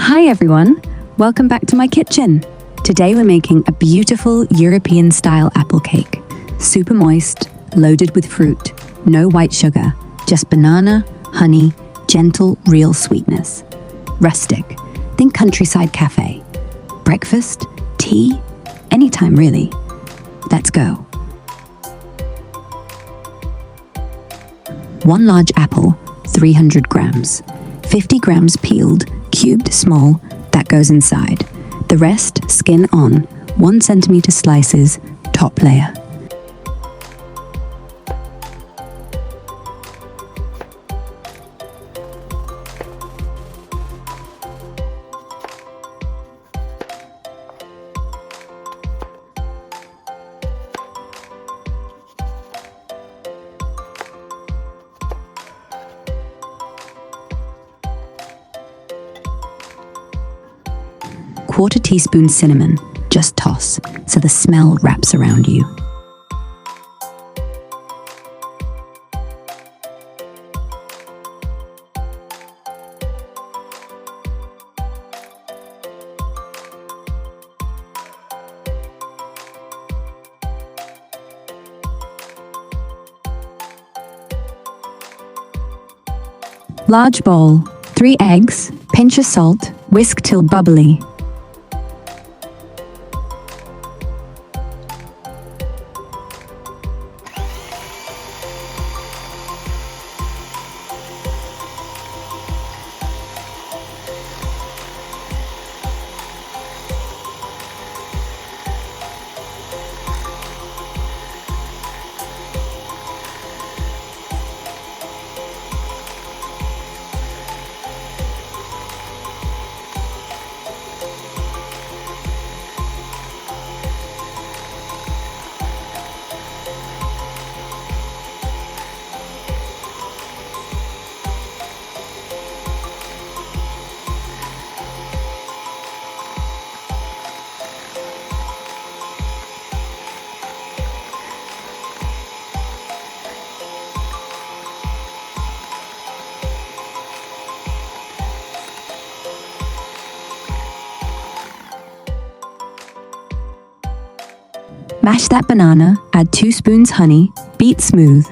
Hi everyone, welcome back to my kitchen. Today we're making a beautiful European-style apple cake. Super moist, loaded with fruit, no white sugar, just banana, honey, gentle, real sweetness. Rustic, think countryside cafe. Breakfast, tea, anytime really. Let's go. 1 large apple, 300 grams. 50 grams peeled, cubed small, that goes inside. The rest, skin on, 1 centimeter slices, top layer. Quarter teaspoon cinnamon, just toss, so the smell wraps around you. Large bowl, 3 eggs, pinch of salt, whisk till bubbly. Mash that banana, add 2 spoons honey, beat smooth.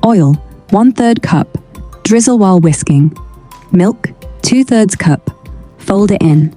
Oil, 1/3 cup, drizzle while whisking. Milk, 2/3 cup, fold it in.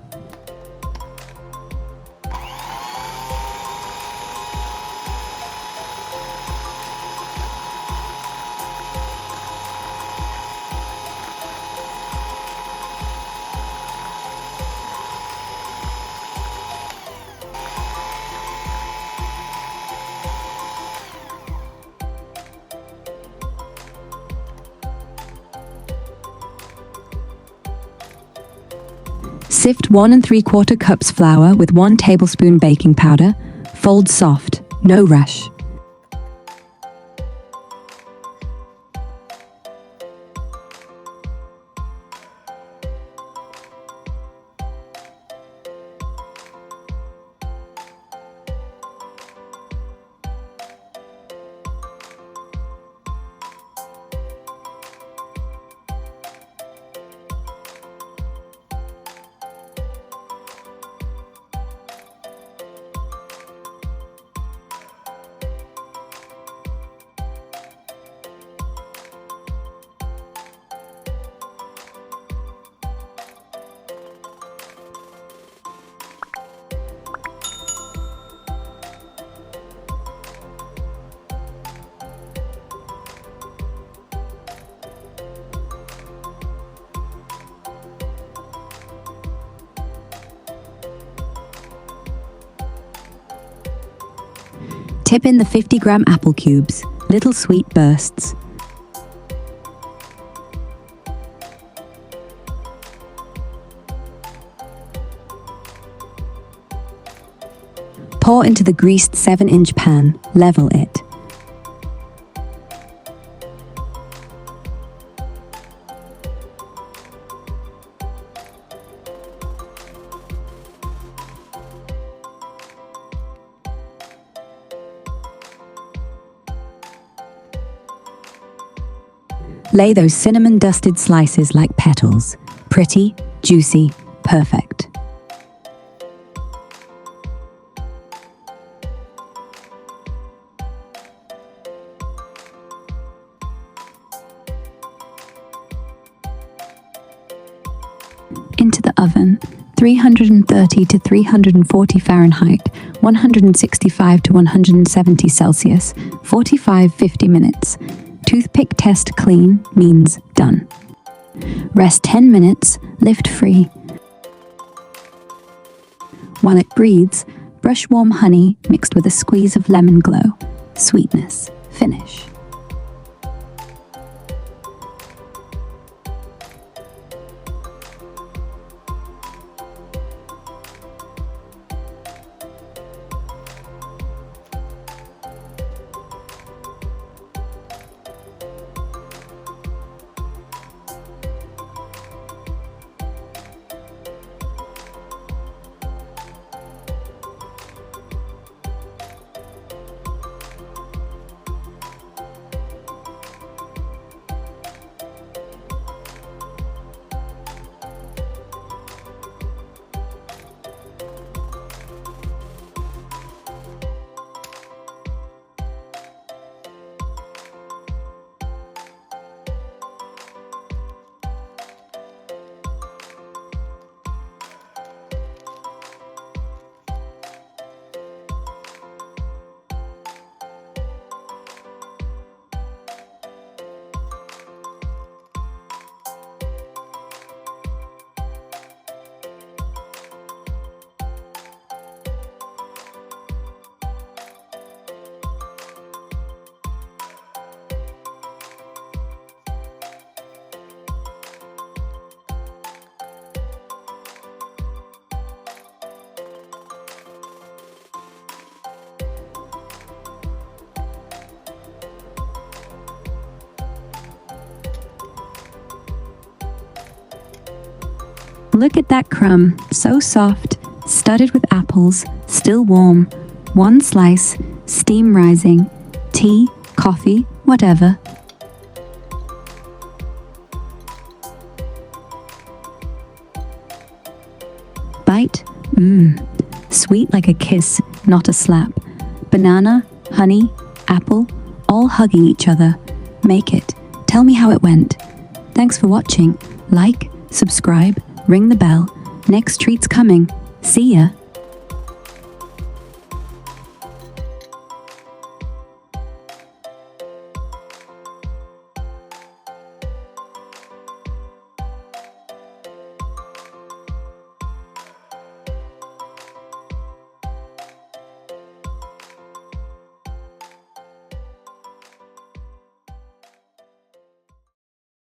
Sift 1 3/4 cups flour with 1 tablespoon baking powder. Fold soft, no rush. Tip in the 50-gram apple cubes, little sweet bursts. Pour into the greased 7-inch pan, level it. Lay those cinnamon-dusted slices like petals. Pretty, juicy, perfect. Into the oven, 330 to 340 Fahrenheit, 165 to 170 Celsius, 45-50 minutes. Toothpick test clean means done. Rest 10 minutes, lift free. While it breathes, brush warm honey mixed with a squeeze of lemon glow. Sweetness, finish. Look at that crumb, so soft, studded with apples, still warm. One slice, steam rising, tea, coffee, whatever. Bite, sweet like a kiss, not a slap. Banana, honey, apple, all hugging each other. Make it. Tell me how it went. Thanks for watching. Like, subscribe, ring the bell. Next treat's coming. See ya.